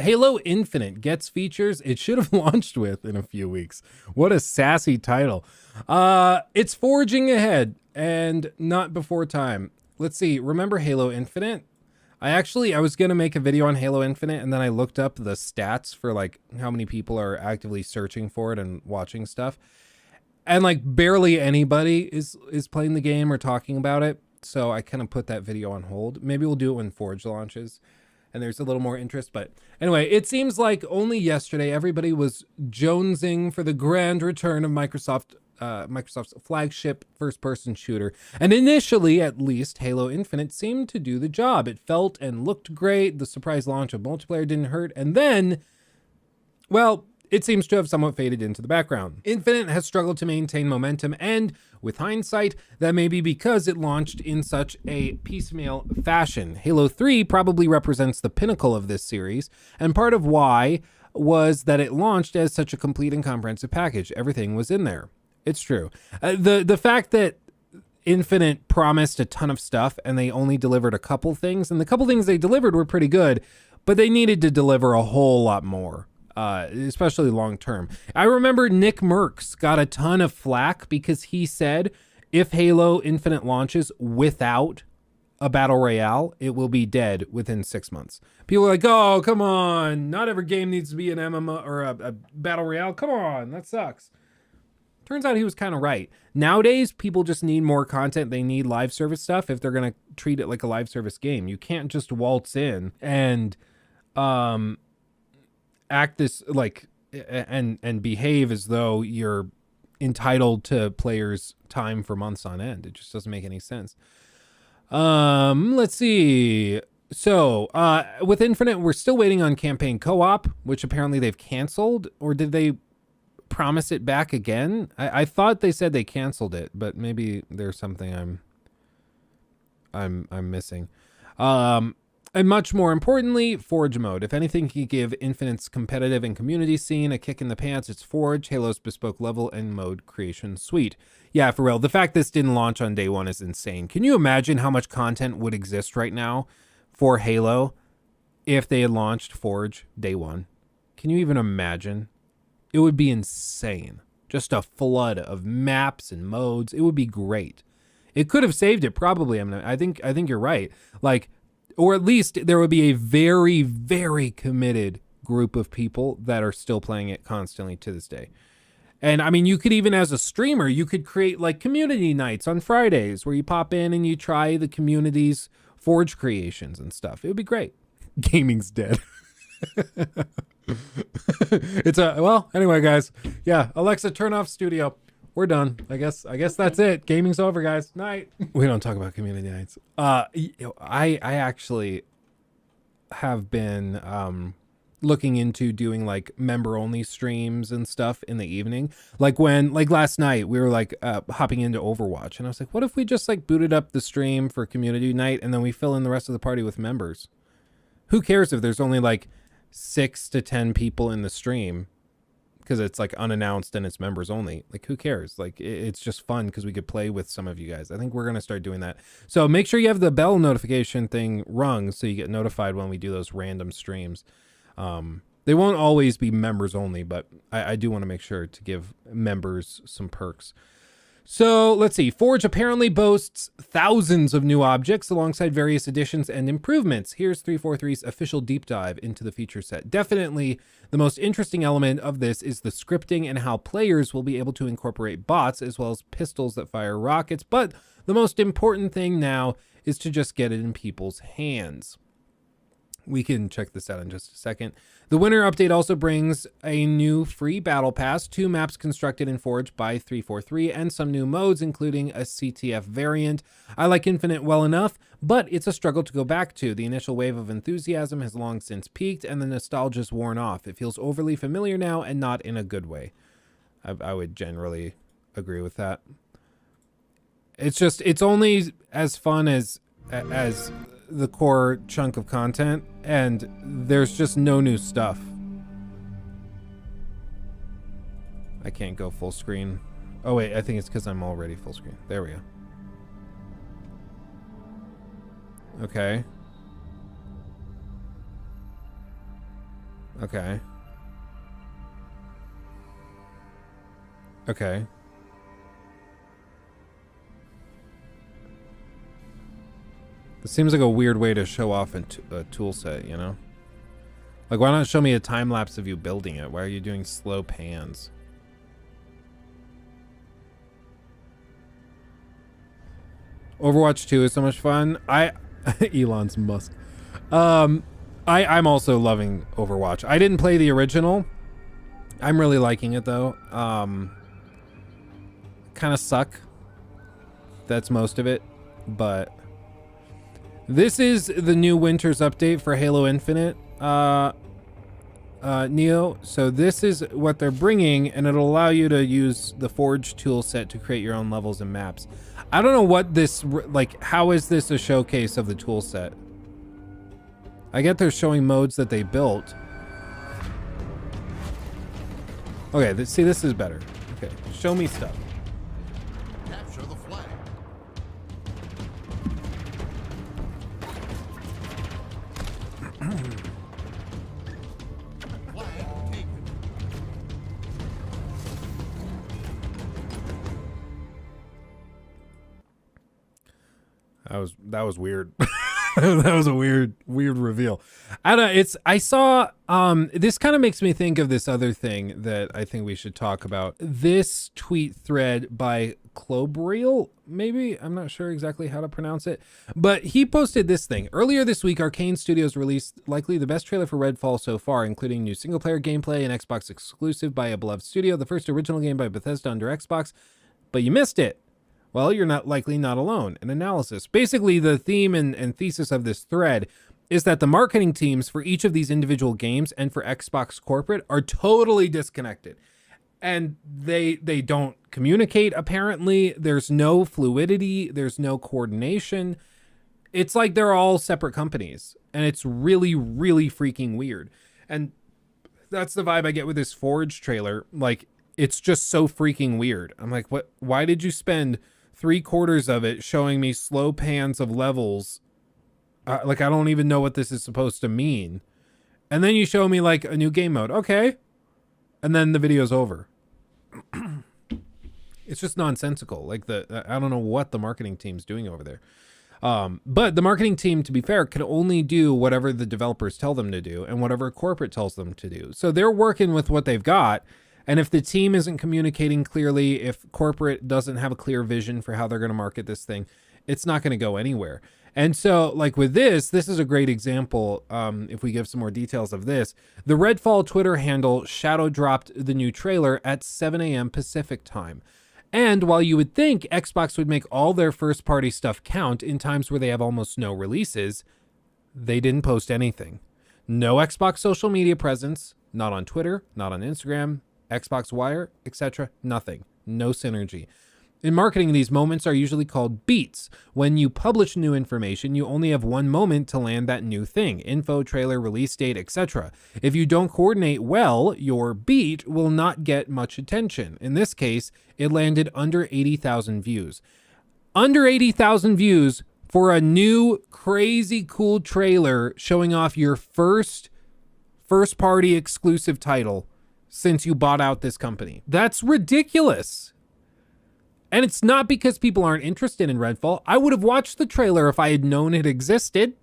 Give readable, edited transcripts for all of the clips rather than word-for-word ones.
Halo Infinite gets features it should have launched with in a few weeks. What a sassy title. It's forging ahead and not before time. Let's see. Remember Halo Infinite? I was going to make a video on Halo Infinite, and then I looked up the stats for like how many people are actively searching for it and watching stuff. And like barely anybody is playing the game or talking about it. So I kind of put that video on hold. Maybe we'll do it when Forge launches and there's a little more interest. But anyway, it seems like only yesterday everybody was jonesing for the grand return of Microsoft's flagship first-person shooter. And initially, at least, Halo Infinite seemed to do the job. It felt and looked great. The surprise launch of multiplayer didn't hurt. And then, well, it seems to have somewhat faded into the background. Infinite has struggled to maintain momentum, and with hindsight, that may be because it launched in such a piecemeal fashion. Halo 3 probably represents the pinnacle of this series, and part of why was that it launched as such a complete and comprehensive package. Everything was in there. It's true. The fact that Infinite promised a ton of stuff and they only delivered a couple things, and the couple things they delivered were pretty good, but they needed to deliver a whole lot more. Especially long term. I remember Nick Merckx got a ton of flack because he said if Halo Infinite launches without a battle royale, it will be dead within 6 months. People are like, oh, come on. Not every game needs to be an MMO or a battle royale. Come on. That sucks. Turns out he was kind of right. Nowadays, people just need more content. They need live service stuff if they're going to treat it like a live service game. You can't just waltz in and, act this like and behave as though you're entitled to players' time for months on end. It just doesn't make any sense. Let's see. So with Infinite, we're still waiting on campaign co-op, which apparently they've canceled, or did they promise it back again? I thought they said they canceled it, but maybe there's something I'm missing. And much more importantly, Forge mode. If anything can give Infinite's competitive and community scene a kick in the pants, it's Forge, Halo's bespoke level and mode creation suite. Yeah, for real. The fact this didn't launch on day one is insane. Can you imagine how much content would exist right now for Halo if they had launched Forge day one? Can you even imagine? It would be insane. Just a flood of maps and modes. It would be great. It could have saved it, probably. I think you're right. Like, or at least there would be a very, very committed group of people that are still playing it constantly to this day. And I mean, you could even, as a streamer, you could create like community nights on Fridays where you pop in and you try the community's Forge creations and stuff. It would be great. Gaming's dead. Well, anyway, guys. Yeah, Alexa, turn off studio. We're done. I guess that's it. Gaming's over, guys. Night. We don't talk about community nights. I actually have been looking into doing like member only streams and stuff in the evening. Like last night we were like hopping into Overwatch, and I was like, what if we just like booted up the stream for community night and then we fill in the rest of the party with members? Who cares if there's only like 6 to 10 people in the stream? Because it's like unannounced and it's members only. Like, who cares? Like, it's just fun because we could play with some of you guys. I think we're going to start doing that. So make sure you have the bell notification thing rung so you get notified when we do those random streams. They won't always be members only, but I do want to make sure to give members some perks. So let's see. Forge apparently boasts thousands of new objects alongside various additions and improvements. Here's 343's official deep dive into the feature set. Definitely the most interesting element of this is the scripting and how players will be able to incorporate bots as well as pistols that fire rockets. But the most important thing now is to just get it in people's hands. We can check this out in just a second. The winter update also brings a new free battle pass, 2 maps constructed in Forge by 343, and some new modes, including a CTF variant. I like Infinite well enough, but it's a struggle to go back to. The initial wave of enthusiasm has long since peaked, and the nostalgia's worn off. It feels overly familiar now, and not in a good way. I would generally agree with that. It's only as fun as the core chunk of content, and there's just no new stuff. I can't go full screen. Oh wait, I think it's because I'm already full screen. There we go. Okay. Okay. Okay. This seems like a weird way to show off a tool set, you know? Like, why not show me a time lapse of you building it? Why are you doing slow pans? Overwatch 2 is so much fun. Elon's Musk. I'm also loving Overwatch. I didn't play the original. I'm really liking it though. Kind of suck. That's most of it, but this is the new Winter's update for Halo Infinite, Neo. So this is what they're bringing, and it'll allow you to use the Forge tool set to create your own levels and maps. I don't know what this, like, how is this a showcase of the tool set? I get they're showing modes that they built. Okay, see, this is better. Okay, show me stuff. Capture the flag. Flag taken. That was weird. That was a weird reveal. I don't know, I saw this kind of makes me think of this other thing that I think we should talk about. This tweet thread by Clobreel, maybe, I'm not sure exactly how to pronounce it, but he posted this thing. Earlier this week, Arcane Studios released likely the best trailer for Redfall so far, including new single player gameplay and Xbox exclusive by a beloved studio, the first original game by Bethesda under Xbox, but you missed it. Well, you're not alone. An analysis. Basically, the theme and thesis of this thread is that the marketing teams for each of these individual games and for Xbox corporate are totally disconnected. And they don't communicate, apparently. There's no fluidity. There's no coordination. It's like they're all separate companies. And it's really, really freaking weird. And that's the vibe I get with this Forge trailer. Like, it's just so freaking weird. I'm like, what? Why did you spend 3/4 of it showing me slow pans of levels? Like, I don't even know what this is supposed to mean. And then you show me like a new game mode. Okay. And then the video's over. It's just nonsensical. Like, I don't know what the marketing team's doing over there. But the marketing team, to be fair, can only do whatever the developers tell them to do and whatever corporate tells them to do. So they're working with what they've got. And if the team isn't communicating clearly, if corporate doesn't have a clear vision for how they're going to market this thing, it's not going to go anywhere. And so, like with this is a great example. If we give some more details of this, the Redfall Twitter handle shadow dropped the new trailer at 7 a.m. Pacific time. And while you would think Xbox would make all their first party stuff count in times where they have almost no releases, they didn't post anything. No Xbox social media presence, not on Twitter, not on Instagram, Xbox Wire, etc. Nothing. No synergy. In marketing, these moments are usually called beats. When you publish new information, you only have one moment to land that new thing. Info, trailer, release date, etc. If you don't coordinate well, your beat will not get much attention. In this case, it landed under 80,000 views. Under 80,000 views for a new crazy cool trailer showing off your first party exclusive title since you bought out this company. That's ridiculous. And it's not because people aren't interested in Redfall. I would have watched the trailer if I had known it existed.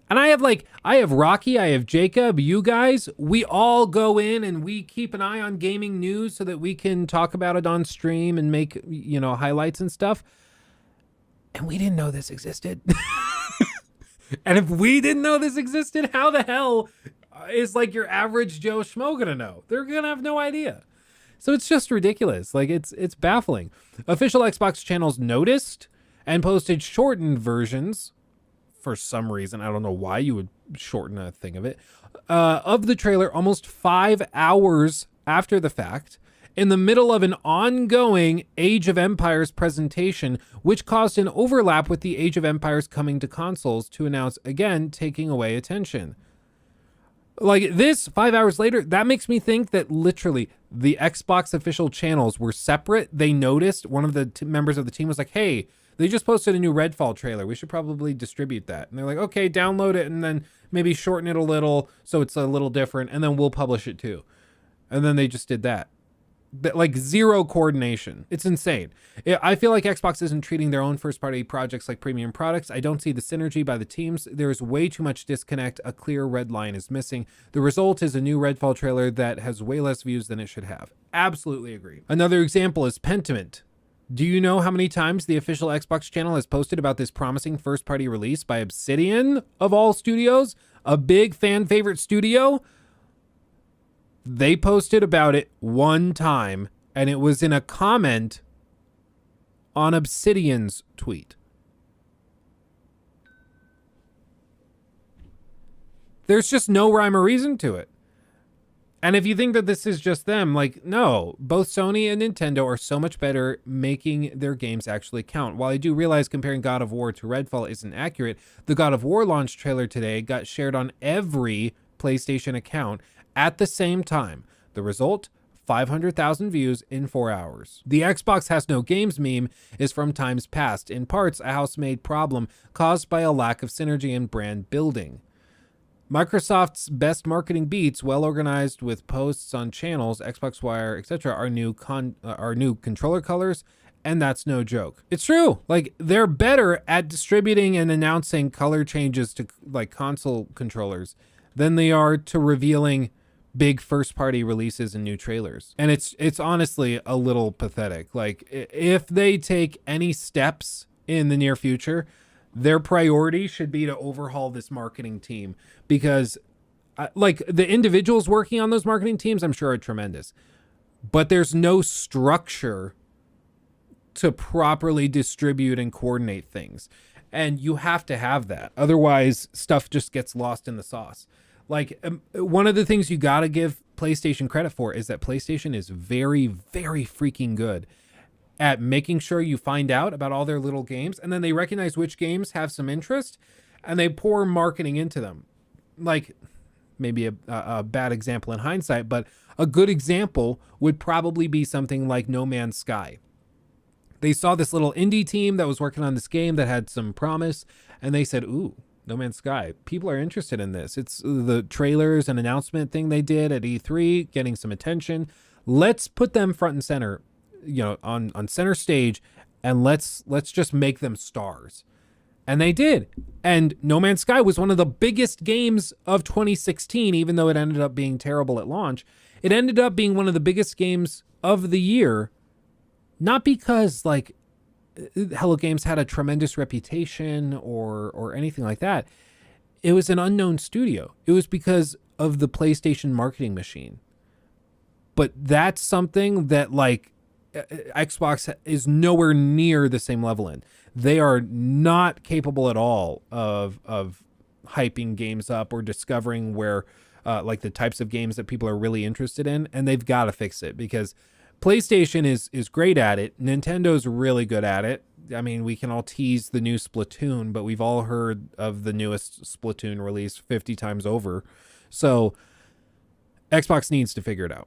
And I have Rocky, I have Jacob, you guys, we all go in and we keep an eye on gaming news so that we can talk about it on stream and make, highlights and stuff. And we didn't know this existed. And if we didn't know this existed, how the hell is like your average Joe Schmo gonna know? They're gonna have no idea. So it's just ridiculous. Like, it's baffling. Official Xbox channels noticed and posted shortened versions for some reason. I don't know why you would shorten a thing of it. Of the trailer almost 5 hours after the fact, in the middle of an ongoing Age of Empires presentation, which caused an overlap with the Age of Empires coming to consoles to announce, again, taking away attention. Like this, 5 hours later, that makes me think that literally the Xbox official channels were separate. They noticed, one of the members of the team was like, hey, They just posted a new Redfall trailer. We should probably distribute that. And they're like, okay, download it and then maybe shorten it a little so it's a little different, and then we'll publish it too. And then they just did that. Like zero coordination. It's insane. I feel like Xbox isn't treating their own first-party projects like premium products. I don't see the synergy by the teams. There's way too much disconnect. A clear red line is missing. The result is a new Redfall trailer that has way less views than it should have. Absolutely agree. Another example is Pentiment. Do you know how many times the official Xbox channel has posted about this promising first-party release by Obsidian, of all studios? A big fan favorite studio? They posted about it one time, and it was in a comment on Obsidian's tweet. There's just no rhyme or reason to it. And if you think that this is just them, like, no, both Sony and Nintendo are so much better making their games actually count. While I do realize comparing God of War to Redfall isn't accurate, the God of War launch trailer today got shared on every PlayStation account at the same time. The result? 500,000 views in 4 hours. The Xbox has no games meme is from times past, in parts a house-made problem caused by a lack of synergy and brand building. Microsoft's best marketing beats, well organized with posts on channels, Xbox Wire, etc., are new controller colors, and that's no joke. It's true. Like, they're better at distributing and announcing color changes to like console controllers than they are to revealing big first-party releases and new trailers. And it's honestly a little pathetic. Like, if they take any steps in the near future, their priority should be to overhaul this marketing team, because like the individuals working on those marketing teams, I'm sure are tremendous, but there's no structure to properly distribute and coordinate things. And you have to have that. Otherwise, stuff just gets lost in the sauce. Like, one of the things you got to give PlayStation credit for is that PlayStation is very, very freaking good at making sure you find out about all their little games, and then they recognize which games have some interest, and they pour marketing into them. Like, maybe a bad example in hindsight, but a good example would probably be something like No Man's Sky. They saw this little indie team that was working on this game that had some promise, and they said, ooh, No Man's Sky, people are interested in this. It's the trailers and announcement thing they did at E3, getting some attention. Let's put them front and center, you know, on center stage, and let's just make them stars. And they did. And No Man's Sky was one of the biggest games of 2016, even though it ended up being terrible at launch. It ended up being one of the biggest games of the year, not because like Hello Games had a tremendous reputation or anything like that. It was an unknown studio. It was because of the PlayStation marketing machine. But that's something that like Xbox is nowhere near the same level in. They are not capable at all of hyping games up or discovering where like the types of games that people are really interested in, and they've got to fix it, because PlayStation is great at it. Nintendo's really good at it. I mean, we can all tease the new Splatoon, but we've all heard of the newest Splatoon release 50 times over. So Xbox needs to figure it out.